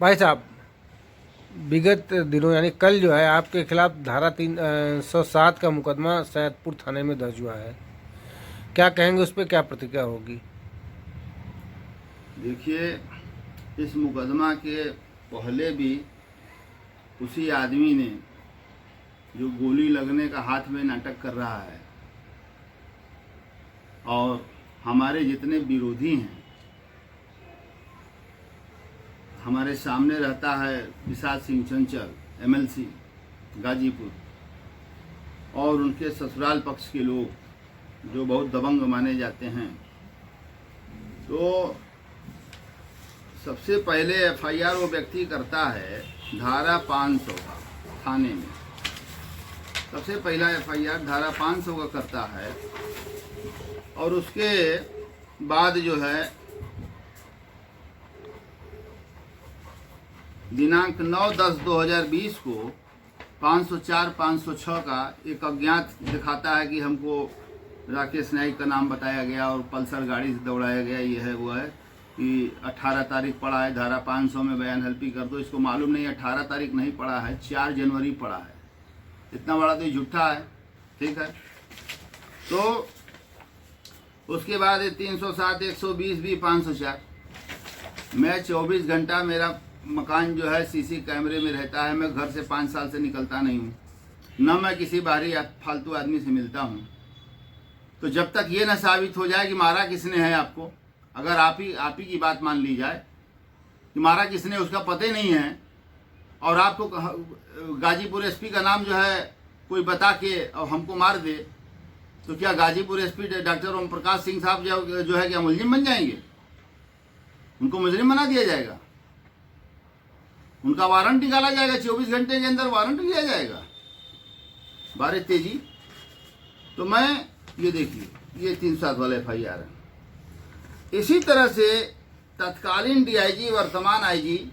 भाई साहब, विगत दिनों यानी कल जो है आपके खिलाफ धारा 307 का मुकदमा सैदपुर थाने में दर्ज हुआ है। क्या कहेंगे, उस पर क्या प्रतिक्रिया होगी? देखिए, इस मुकदमा के पहले भी उसी आदमी ने जो गोली लगने का हाथ में नाटक कर रहा है और हमारे जितने विरोधी हैं, हमारे सामने रहता है विशाल सिंह चंचल एमएलसी गाजीपुर, और उनके ससुराल पक्ष के लोग जो बहुत दबंग माने जाते हैं। तो सबसे पहले एफआईआर वो व्यक्ति करता है धारा 500 का थाने में। सबसे पहला एफआईआर धारा 500 का करता है और उसके बाद जो है दिनांक 9/10/2020 को 504-506 का एक अज्ञात दिखाता है कि हमको राकेश नाइक का नाम बताया गया और पल्सर गाड़ी से दौड़ाया गया। ये है वो है कि 18 तारीख पड़ा है, धारा 500 में बयान हल्फी कर दो। इसको मालूम नहीं 18 तारीख नहीं पड़ा है, 4 जनवरी पड़ा है। इतना बड़ा तो झूठा है, ठीक है। तो उसके बाद 307, 120 भी 504। मैं 24 घंटा, मेरा मकान जो है सीसी कैमरे में रहता है। मैं घर से 5 साल से निकलता नहीं हूँ, न मैं किसी बाहरी फालतू आदमी से मिलता हूँ। तो जब तक ये न साबित हो जाए कि मारा किसने है आपको, अगर आप ही की बात मान ली जाए कि मारा किसने, उसका पता ही नहीं है, और आपको गाजीपुर एसपी का नाम जो है कोई बता के और हमको मार दे, तो क्या गाजीपुर एसपी डॉक्टर ओम प्रकाश सिंह साहब जो है क्या मुलजिम बन जाएंगे? उनको मुजरिम बना दिया जाएगा, उनका वारंट निकाला जाएगा, 24 घंटे के अंदर वारंट लिया जाएगा। बारे तेजी। तो मैं ये देखिए, ये 307 वाला एफआईआर है। इसी तरह से तत्कालीन डीआईजी वर्तमान आईजी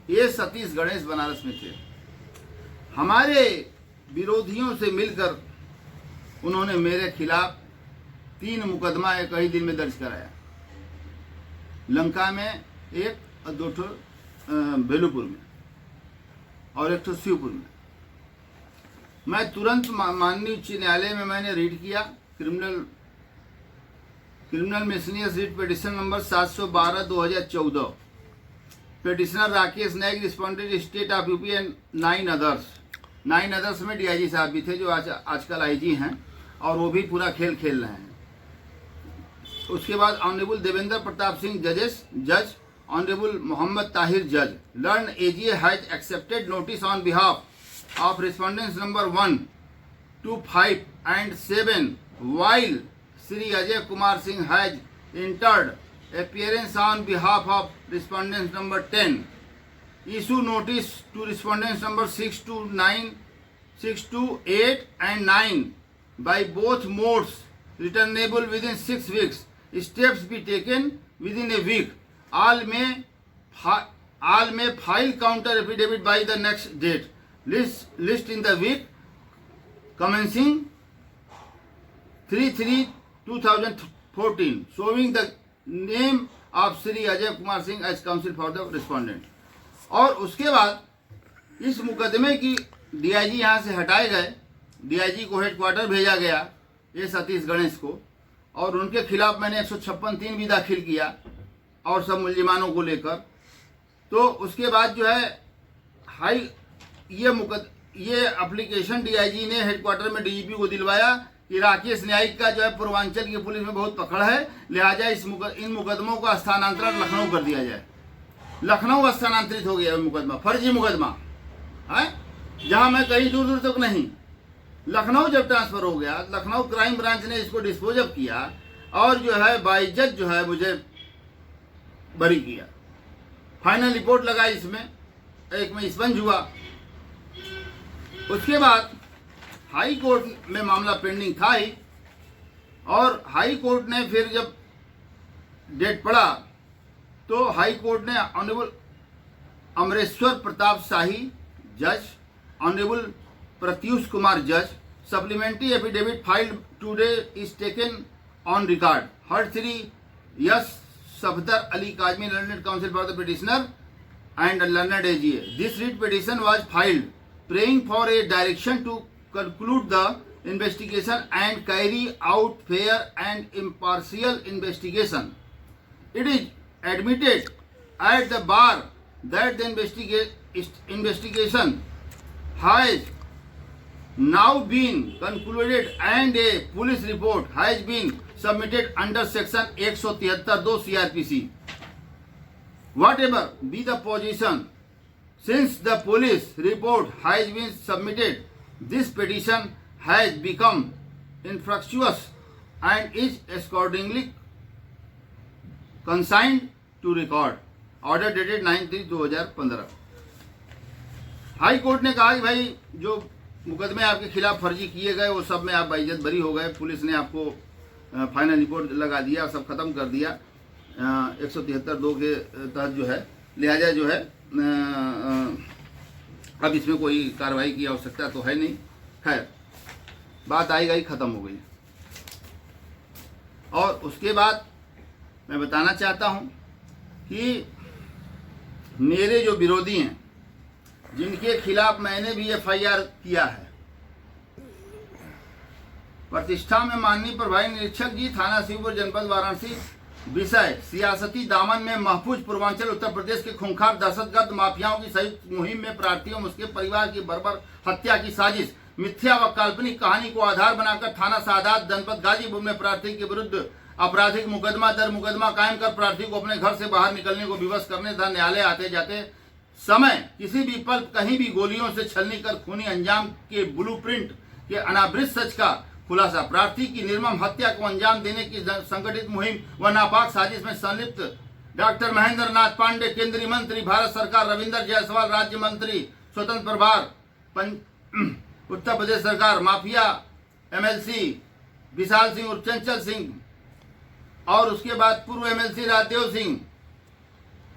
ये सतीश गणेश बनारस में थे। हमारे विरोधियों से मिलकर उन्होंने मेरे खिलाफ 3 मुकदमा एक ही दिन में दर्ज कराया। लंका में एक और 2 ठो बेलूपुर में और 1 ठो शिवपुर में। मैं तुरंत माननीय उच्च न्यायालय में मैंने रीड किया criminal miscellaneous writ petition number 712/2014। Petitioner Rakesh Naik respondent state of UP and 9 others में डीआईजी साहब भी थे जो आजकल आईजी हैं, और वो भी पूरा खेल खेल रहे हैं। उसके बाद ऑनरेबल देवेंद्र प्रताप सिंह जज, ऑनरेबल मोहम्मद ताहिर जज, learn AGA has accepted notice on behalf of respondents number 1 to 5 and 7 while Sri Ajay Kumar Singh has entered appearance on behalf of respondents number 10. Issue notice to respondents number 6 to 8 and 9 by both modes returnable within 6 weeks. Steps be taken within a week. All may file counter affidavit by the next date. List in the week commencing 3/3/2014 showing the name of Sri Ajay Kumar Singh as counsel for the respondent. और उसके बाद इस मुकदमे की DIG यहाँ से हटाए गए, डीआईजी को हेडक्वार्टर भेजा गया ये सतीश गणेश को, और उनके खिलाफ मैंने 156(3) भी दाखिल किया और सब मुलजिमानों को लेकर। तो उसके बाद जो है ये एप्लीकेशन डीआईजी ने हेडक्वार्टर में डीजीपी को दिलवाया कि राकेश नाइक का जो है पूर्वांचल की पुलिस में बहुत पकड़ है, लिहाजा इन मुकदमों का स्थानांतरण लखनऊ कर दिया जाए। लखनऊ स्थानांतरित हो गया मुकदमा, फर्जी मुकदमा है, जहां मैं कहीं दूर दूर तक नहीं, लखनऊ जब ट्रांसफर हो गया, लखनऊ क्राइम ब्रांच ने इसको डिस्पोज अप किया और जो है बाइज्जत जो है मुझे बरी किया। फाइनल रिपोर्ट लगा इसमें, एक में स्पंज हुआ। उसके बाद हाई कोर्ट में मामला पेंडिंग था ही, और हाई कोर्ट ने फिर जब डेट पड़ा तो हाई कोर्ट ने ऑनरेबल अमरेश्वर प्रताप शाही जज, ऑनरेबल प्रत्युष कुमार जज, supplementary affidavit filed today is taken on record. Her Shri yes Safdar Ali Kazmi learned council for the petitioner and learned AGA. This writ petition was filed praying for a direction to conclude the investigation and carry out fair and impartial investigation. It is admitted at the bar that the investigation has now been concluded and a police report has been submitted under section 173(2) CRPC. Whatever be the position, since the police report has been submitted, this petition has become infructuous and is accordingly consigned to record. Order dated 9/3/2015. High court ने कहा कि भाई जो मुकदमे आपके खिलाफ फर्जी किए गए वो सब में आप बाइज्जत बरी हो गए, पुलिस ने आपको फाइनल रिपोर्ट लगा दिया, सब खत्म कर दिया 173(2) के तहत जो है, लिहाजा जो है अब इसमें कोई कार्रवाई की आवश्यकता तो है नहीं। खैर, बात आई गई, खत्म हो गई। और उसके बाद मैं बताना चाहता हूं कि मेरे जो विरोधी हैं, जिनके खिलाफ मैंने भी FIR किया है, प्रतिष्ठा में माननीय प्रभारी निरीक्षक जी, थाना शिवपुर, जनपद वाराणसी, विषय सियासती दामन में महफूज पूर्वांचल उत्तर प्रदेश के खूंखार दहशतगर्द माफियाओं की संयुक्त मुहिम में प्रार्थियों उसके परिवार की बर्बर हत्या की साजिश, मिथ्या व काल्पनिक कहानी को आधार बनाकर थाना सादात, जनपद गाजीपुर में प्रार्थी के विरुद्ध आपराधिक मुकदमा दर मुकदमा कायम कर प्रार्थी को अपने घर से बाहर निकलने को विवश करने तथा न्यायालय आते जाते समय किसी भी पल कहीं भी गोलियों से छलनी कर खूनी अंजाम के ब्लूप्रिंट के अनावृत सच का खुलासा, प्रार्थी की निर्मम हत्या को अंजाम देने की संगठित मुहिम व नापाक साजिश में संलिप्त डॉक्टर महेंद्र नाथ पांडे, केंद्रीय मंत्री भारत सरकार, रविंदर जायसवाल राज्य मंत्री स्वतंत्र प्रभार उत्तर प्रदेश सरकार, माफिया MLC विशाल सिंह और चंचल सिंह, और उसके बाद पूर्व MLC राजदेव सिंह,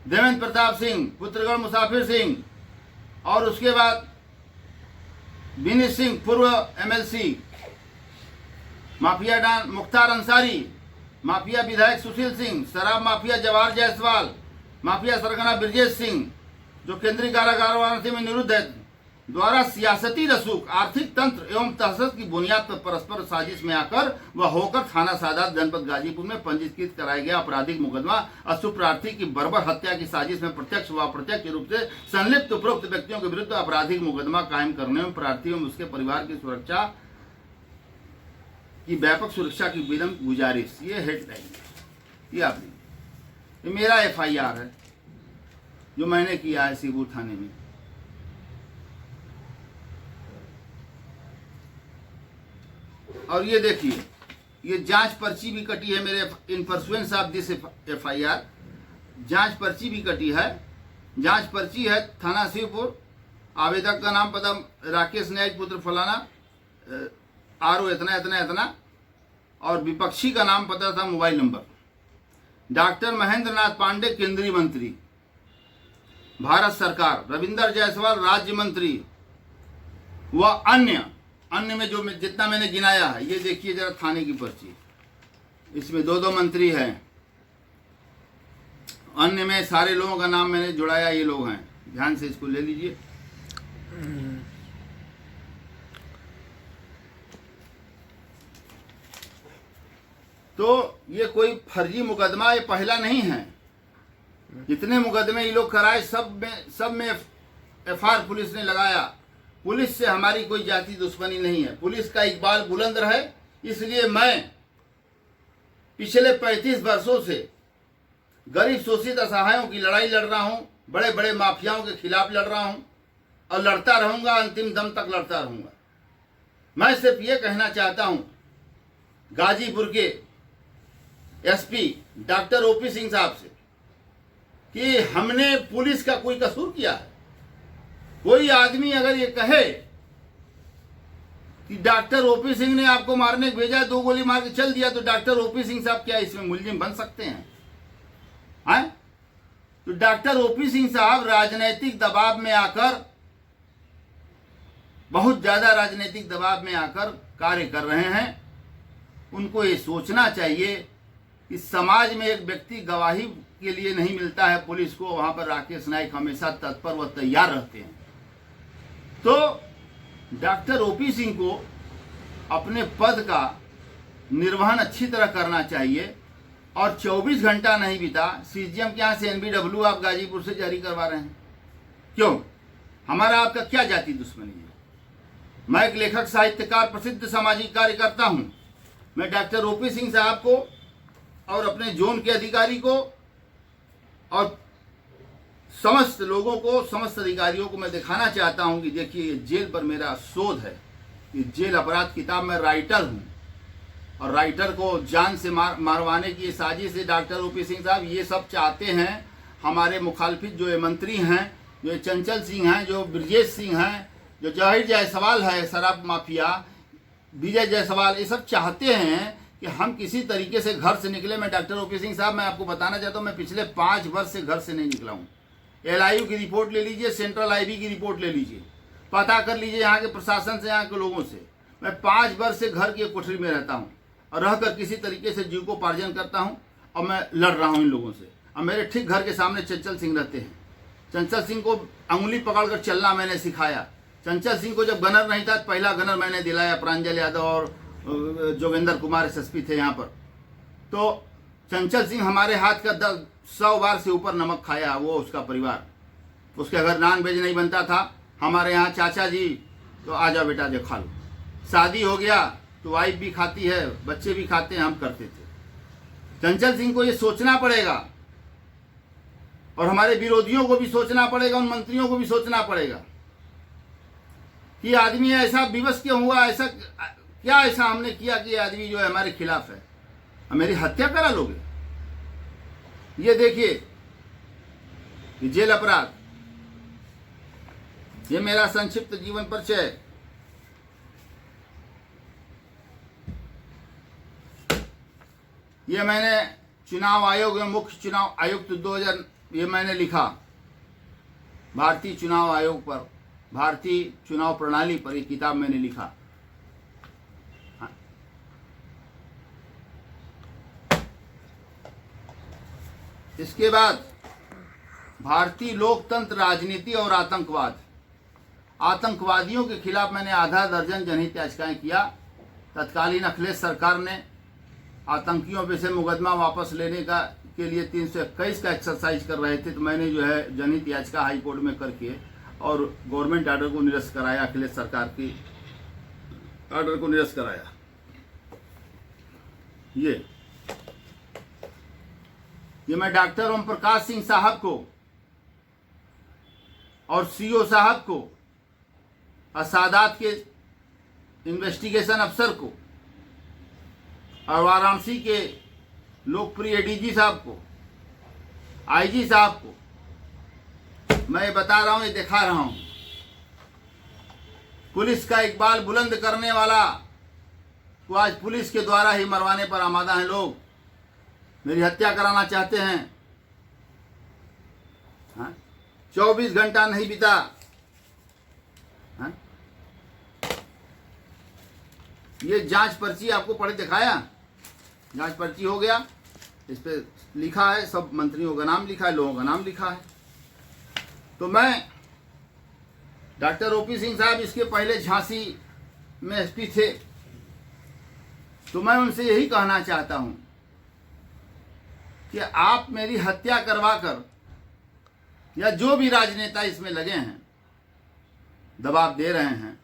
देवेंद्र प्रताप सिंह, पुत्रगढ़ मुसाफिर सिंह, और उसके बाद विनीत सिंह पूर्व MLC, mafia don Mukhtar Ansari, mafia विधायक सुशील सिंह, शराब माफिया जवाहर जायसवाल, माफिया सरगना ब्रजेश सिंह जो केंद्रीय कारागार वाराणसी में निरुद्ध है, द्वारा सियासती रसूख, आर्थिक तंत्र एवं तहसस की बुनियाद पर परस्पर साजिश में आकर व होकर थाना सादात, जनपद गाजीपुर में पंजीकृत कराया गया आपराधिक मुकदमा अशुभ प्रार्थी की बर्बर हत्या की साजिश में प्रत्यक्ष व अप्रत्यक्ष रूप से संलिप्त उपरोक्त व्यक्तियों के विरुद्ध आपराधिक मुकदमा कायम करने में प्रार्थी एवं उसके परिवार की सुरक्षा की व्यापक सुरक्षा की विनम्र गुजारिश। ये हेडलाइन, ये आपने, ये मेरा FIR है जो मैंने किया है शिवपुर थाने में। और ये देखिए, ये जांच पर्ची भी कटी है मेरे इन परसुएंस ऑफ दिस FIR, जांच पर्ची भी कटी है। जांच पर्ची है थाना शिवपुर, आवेदक का नाम पता राकेश नायक पुत्र फलाना, RO इतना इतना इतना, और विपक्षी का नाम पता था, mobile number, doctor Mahendra Nath Pandey केंद्रीय मंत्री भारत सरकार, रविंदर जायसवाल राज्य मंत्री व अन्य में जो जितना मैंने गिनाया है। ये देखिए जरा थाने की पर्ची, इसमें 2 मंत्री हैं, अन्य में सारे लोगों का नाम मैंने जुड़ाया, ये लोग हैं, ध्यान से इसको ले लीजिए। तो ये कोई फर्जी मुकदमा ये पहला नहीं है, जितने मुकदमे ये लोग कराए सब में FIR पुलिस ने लगाया। पुलिस से हमारी कोई जाति दुश्मनी नहीं है, पुलिस का इकबाल बुलंद रहे, इसलिए मैं पिछले 35 वर्षों से गरीब शोषित असहायों की लड़ाई लड़ रहा हूं, बड़े बड़े माफियाओं के खिलाफ लड़ रहा हूं और लड़ता रहूंगा, अंतिम दम तक लड़ता रहूंगा। मैं सिर्फ ये कहना चाहता हूं गाजीपुर के SP डॉक्टर OP सिंह साहब से कि हमने पुलिस का कोई कसूर किया है। कोई आदमी अगर ये कहे कि डॉक्टर OP सिंह ने आपको मारने भेजा, 2 गोली मार के चल दिया, तो डॉक्टर OP सिंह साहब क्या इसमें मुलजिम बन सकते हैं? तो डॉक्टर OP सिंह साहब राजनीतिक दबाव में आकर, बहुत ज्यादा राजनीतिक दबाव में आकर कार्य कर रहे हैं। उनको ये सोचना चाहिए कि समाज में एक व्यक्ति गवाही के लिए नहीं मिलता है पुलिस को, वहाँ पर राकेश नाइक हमेशा तत्पर व तैयार रहते हैं। तो डॉक्टर ओपी सिंह को अपने पद का निर्वहन अच्छी तरह करना चाहिए और 24 घंटा नहीं बीता, सीजीएम के यहाँ से एनबीडब्ल्यू आप गाजीपुर से जारी करवा रहे हैं। क्यों? हमारा आपका क्या जाति दुश्मनी है? मैं एक लेखक, साहित्यकार, प्रसिद्ध सामाजिक कार्यकर्ता हूँ। मैं डॉक्टर ओपी सिंह साहब को और अपने जोन के अधिकारी को और समस्त लोगों को, समस्त अधिकारियों को मैं दिखाना चाहता हूं कि देखिए ये जेल पर मेरा शोध है, ये जेल अपराध किताब में राइटर हूं और राइटर को जान से मारवाने की ये साजिश है डॉक्टर ओपी सिंह साहब। ये सब चाहते हैं हमारे मुखालफित जो ये मंत्री हैं, जो ये चंचल सिंह हैं, जो ब्रजेश सिंह हैं, जो जवाहिर जायसवाल है शराब माफिया, विजय जायसवाल, ये सब चाहते हैं कि हम किसी तरीके से घर से निकले। मैं डॉक्टर ओपी सिंह साहब, मैं आपको बताना चाहता हूँ, मैं पिछले 5 वर्ष से घर से नहीं निकला हूँ। LIU की रिपोर्ट ले लीजिए, सेंट्रल IB की रिपोर्ट ले लीजिए, पता कर लीजिए यहाँ के प्रशासन से, यहाँ के लोगों से। मैं 5 वर्ष से घर की कोठरी में रहता हूँ और रहकर किसी तरीके से जीव को पार्जन करता हूँ और मैं लड़ रहा हूँ इन लोगों से। और मेरे ठीक घर के सामने चंचल सिंह रहते हैं। चंचल सिंह को अंगुली पकड़कर चलना मैंने सिखाया। चंचल सिंह को जब गनर नहीं था, पहला गनर मैंने दिलाया। प्रांजल यादव और जोगेंद्र कुमार SSP थे यहाँ पर। तो चंचल सिंह हमारे हाथ का 100 बार से ऊपर नमक खाया, वो उसका परिवार। उसके अगर नान वेज नहीं बनता था हमारे यहाँ, चाचा जी तो आ जाओ बेटा जो खा लो। शादी हो गया तो वाइफ भी खाती है, बच्चे भी खाते हैं, हम करते थे। चंचल सिंह को ये सोचना पड़ेगा और हमारे विरोधियों को भी सोचना पड़ेगा, उन मंत्रियों को भी सोचना पड़ेगा कि आदमी ऐसा विवश क्यों हुआ, ऐसा क्या ऐसा हमने किया कि आदमी जो है हमारे खिलाफ है, मेरी हत्या करा लोगे। ये देखिए ये जेल अपराध, ये मेरा संक्षिप्त जीवन परिचय। ये मैंने चुनाव आयोग एवं मुख्य चुनाव आयुक्त 2000 ये मैंने लिखा, भारतीय चुनाव आयोग पर, भारतीय चुनाव प्रणाली पर ये किताब मैंने लिखा। इसके बाद भारतीय लोकतंत्र, राजनीति और आतंकवाद, आतंकवादियों के खिलाफ मैंने आधा दर्जन जनहित याचिकाएं किया। तत्कालीन अखिलेश सरकार ने आतंकियों पे से मुकदमा वापस लेने का के लिए 321 का एक्सरसाइज कर रहे थे, तो मैंने जो है जनहित याचिका हाई कोर्ट में करके और गवर्नमेंट आर्डर को निरस्त कराया, अखिलेश सरकार की आर्डर को निरस्त कराया। ये मैं डॉक्टर ओम प्रकाश सिंह साहब को और CO साहब को और सादात के इन्वेस्टिगेशन अफसर को और वाराणसी के लोकप्रिय DG साहब को, IG साहब को मैं बता रहा हूं, ये दिखा रहा हूं। पुलिस का इकबाल बुलंद करने वाला को आज पुलिस के द्वारा ही मरवाने पर आमादा हैं लोग, मेरी हत्या कराना चाहते हैं। 24 घंटा नहीं बीता, ये जांच पर्ची आपको पढ़े दिखाया, जांच पर्ची हो गया, इस पे लिखा है, सब मंत्रियों का नाम लिखा है, लोगों का नाम लिखा है। तो मैं डॉक्टर ओपी सिंह साहब इसके पहले झांसी में SP थे, तो मैं उनसे यही कहना चाहता हूं कि आप मेरी हत्या करवाकर, या जो भी राजनेता इसमें लगे हैं दबाव दे रहे हैं,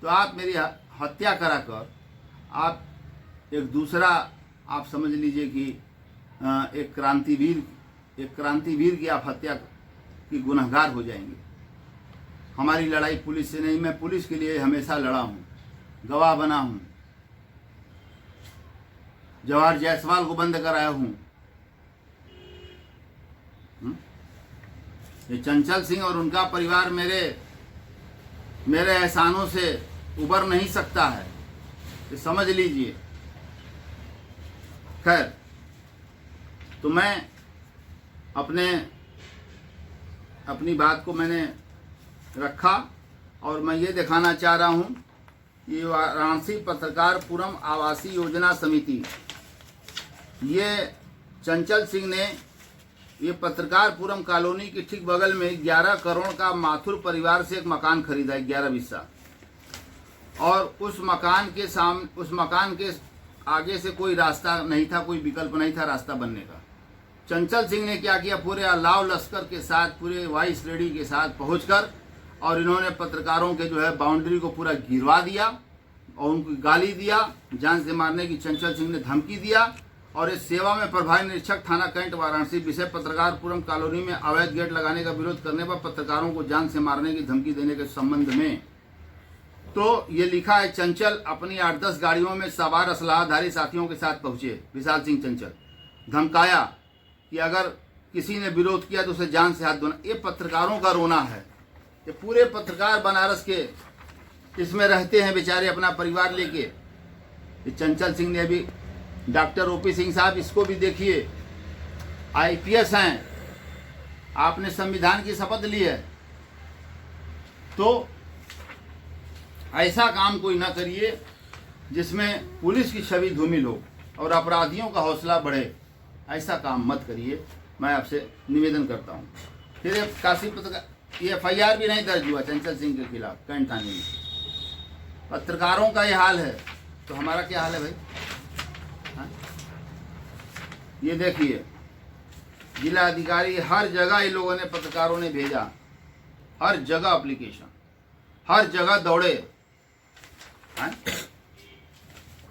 तो आप मेरी हत्या कराकर आप एक दूसरा, आप समझ लीजिए कि एक क्रांतिवीर की आप हत्या की गुनहगार हो जाएंगे। हमारी लड़ाई पुलिस से नहीं, मैं पुलिस के लिए हमेशा लड़ा हूँ, गवाह बना हूँ, जवाहर जायसवाल को बंद कराया हूँ। ये चंचल सिंह और उनका परिवार मेरे एहसानों से उबर नहीं सकता है, ये समझ लीजिए। खैर, तो मैं अपनी बात को मैंने रखा और मैं ये दिखाना चाह रहा हूँ कि वाराणसी पत्रकार पुरम आवासीय योजना समिति, ये चंचल सिंह ने ये पत्रकारपुरम कॉलोनी के ठीक बगल में 11 करोड़ का माथुर परिवार से एक मकान खरीदा है, 11 बिस्सा, और उस मकान के आगे से कोई रास्ता नहीं था, कोई विकल्प नहीं था रास्ता बनने का। चंचल सिंह ने क्या किया, पूरे अलाव लश्कर के साथ, पूरे वाइस रेडी के साथ पहुंचकर और इन्होंने पत्रकारों के जो है बाउंड्री को पूरा गिरवा दिया और उनको गाली दिया, जान से मारने की चंचल सिंह ने धमकी दिया। और इस सेवा में प्रभारी निरीक्षक थाना कैंट वाराणसी विषय पत्रकारपुरम कॉलोनी में अवैध गेट लगाने का विरोध करने पर पत्रकारों को जान से मारने की धमकी देने के संबंध में, तो ये लिखा है, चंचल अपनी 8-10 गाड़ियों में सवार असलाहधारी साथियों के साथ पहुंचे। विशाल सिंह चंचल धमकाया कि अगर किसी ने विरोध किया तो उसे जान से हाथ धोना। ये पत्रकारों का रोना है। ये पूरे पत्रकार बनारस के इसमें रहते हैं बेचारे अपना परिवार लेके। ये चंचल सिंह ने अभी डॉक्टर ओपी सिंह साहब, इसको भी देखिए, IPS हैं, आपने संविधान की शपथ ली है, तो ऐसा काम कोई ना करिए जिसमें पुलिस की छवि धूमिल हो और अपराधियों का हौसला बढ़े। ऐसा काम मत करिए, मैं आपसे निवेदन करता हूँ। फिर ये काशी पत्रकार, ये FIR भी नहीं दर्ज हुआ चंचल सिंह के खिलाफ कैंट थाने में। पत्रकारों का ये हाल है तो हमारा क्या हाल है भाई? हाँ? ये देखिए, जिला अधिकारी हर जगह इन लोगों ने, पत्रकारों ने भेजा, हर जगह एप्लीकेशन, हर जगह दौड़े। हाँ?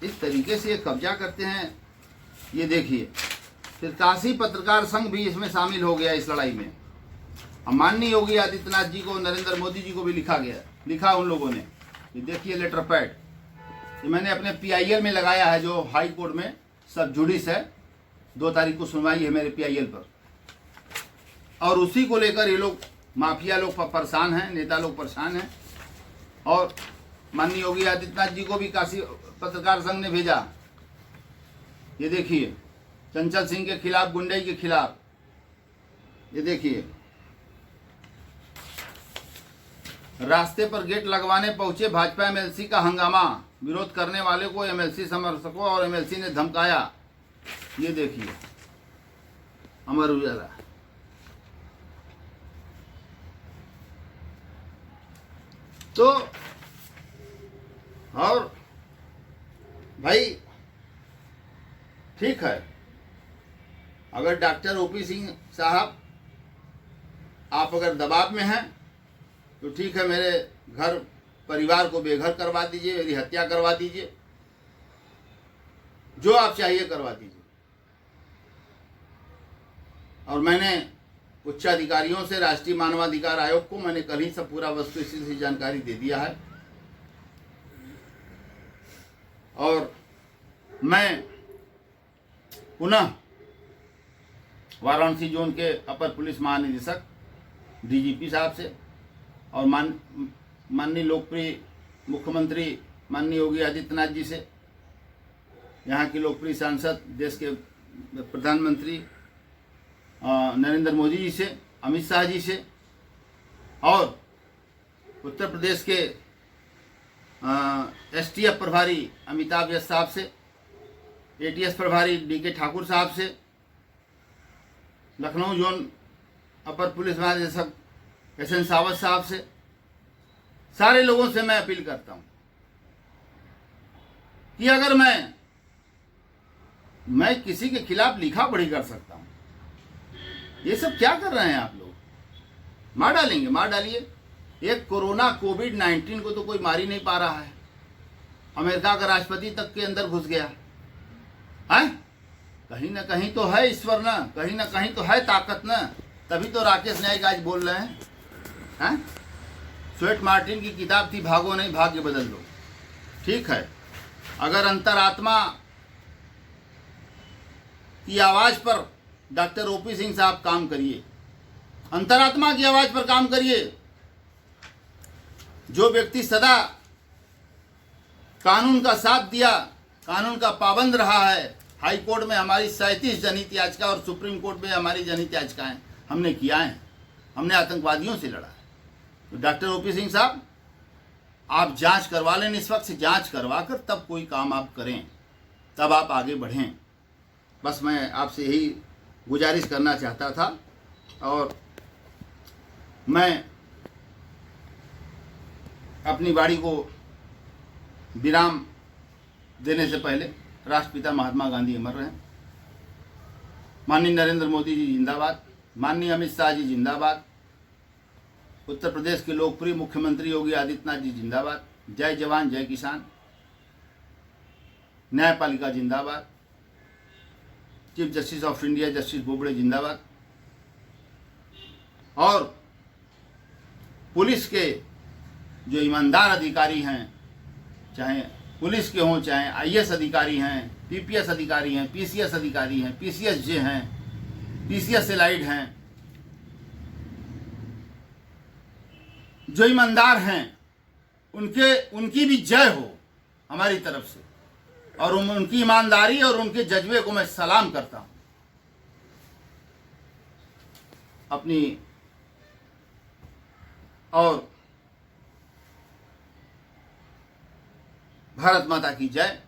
इस तरीके से ये कब्जा करते हैं। ये देखिए, फिर काशी पत्रकार संघ भी इसमें शामिल हो गया इस लड़ाई में। माननीय योगी आदित्यनाथ जी को, नरेंद्र मोदी जी को भी लिखा उन लोगों ने। ये देखिए लेटर पैड, ये मैंने अपने PIL में लगाया है, जो हाई कोर्ट में सब जुडिस है, 2 तारीख को सुनवाई है मेरे PIL पर। और उसी को लेकर ये लोग माफिया लोग परेशान हैं, नेता लोग परेशान हैं। और माननीय योगी आदित्यनाथ जी को भी काशी पत्रकार संघ ने भेजा। ये देखिए, चंचल सिंह के खिलाफ, गुंडई के खिलाफ। ये देखिए, रास्ते पर गेट लगवाने पहुंचे भाजपा MLC का हंगामा, विरोध करने वाले को MLC समर्थकों और MLC ने धमकाया। ये देखिए, अमर उजाला। तो और भाई ठीक है, अगर डॉक्टर OP सिंह साहब आप अगर दबाव में हैं तो ठीक है, मेरे घर परिवार को बेघर करवा दीजिए, मेरी हत्या करवा दीजिए, जो आप चाहिए करवा दीजिए। और मैंने उच्च अधिकारियों से, राष्ट्रीय मानवाधिकार आयोग को मैंने कल ही सब पूरा वस्तुस्थिति से जानकारी दे दिया है। और मैं पुनः वाराणसी जोन के अपर पुलिस महानिदेशक DGP साहब से और माननीय लोकप्रिय मुख्यमंत्री माननीय योगी आदित्यनाथ जी से, यहाँ के लोकप्रिय सांसद, देश के प्रधानमंत्री नरेंद्र मोदी जी से, अमित शाह जी से, और उत्तर प्रदेश के STF प्रभारी अमिताभ यश साहब से, ATS प्रभारी DK ठाकुर साहब से, लखनऊ जोन अपर पुलिस महानिदेशक SN सावत साहब से, सारे लोगों से मैं अपील करता हूं कि अगर मैं किसी के खिलाफ लिखा पढ़ी कर सकता हूं, ये सब क्या कर रहे हैं आप लोग? मार डालेंगे, मार डालिए। एक कोरोना कोविड-19 को तो कोई मार ही नहीं पा रहा है। अमेरिका का राष्ट्रपति तक के अंदर घुस गया है। कहीं ना कहीं तो है ईश्वर ना, कहीं ना कहीं तो है ताकत ना, तभी तो राकेश नायक आज बोल रहे हैं। स्वेट मार्टिन की किताब थी, भागो नहीं भाग्य बदल लो। ठीक है, अगर अंतरात्मा की आवाज पर डॉक्टर OP सिंह साहब काम करिए, अंतरात्मा की आवाज पर काम करिए। जो व्यक्ति सदा कानून का साथ दिया, कानून का पाबंद रहा है, हाई कोर्ट में हमारी 37 जनहित याचिका और सुप्रीम कोर्ट में हमारी जनहित याचिकाएं हमने किया है, हमने आतंकवादियों से लड़ा है। तो डॉक्टर OP सिंह साहब, आप जांच करवा लें, निष्पक्ष जांच करवा कर तब कोई काम आप करें, तब आप आगे बढ़ें। बस मैं आपसे यही गुजारिश करना चाहता था। और मैं अपनी वाणी को विराम देने से पहले राष्ट्रपिता महात्मा गांधी अमर रहें, माननीय नरेंद्र मोदी जी जिंदाबाद, माननीय अमित शाह जी जिंदाबाद, उत्तर प्रदेश के लोकप्रिय मुख्यमंत्री योगी आदित्यनाथ जी जिंदाबाद, जय जवान जय किसान, न्यायपालिका जिंदाबाद, chief justice of India justice Bobde जिंदाबाद, और पुलिस के जो ईमानदार अधिकारी हैं, चाहे पुलिस के हों, चाहे आईएएस अधिकारी हैं, पीपीएस अधिकारी हैं, पीसीएस अधिकारी हैं, पीसीएस जे हैं, पीसीएस एलाइड हैं, जो ईमानदार हैं, उनकी भी जय हो हमारी तरफ से, और उनकी ईमानदारी और उनके जज्बे को मैं सलाम करता हूं। अपनी और भारत माता की जय,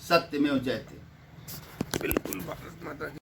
सत्यमेव जयते। बिल्कुल भारत माता की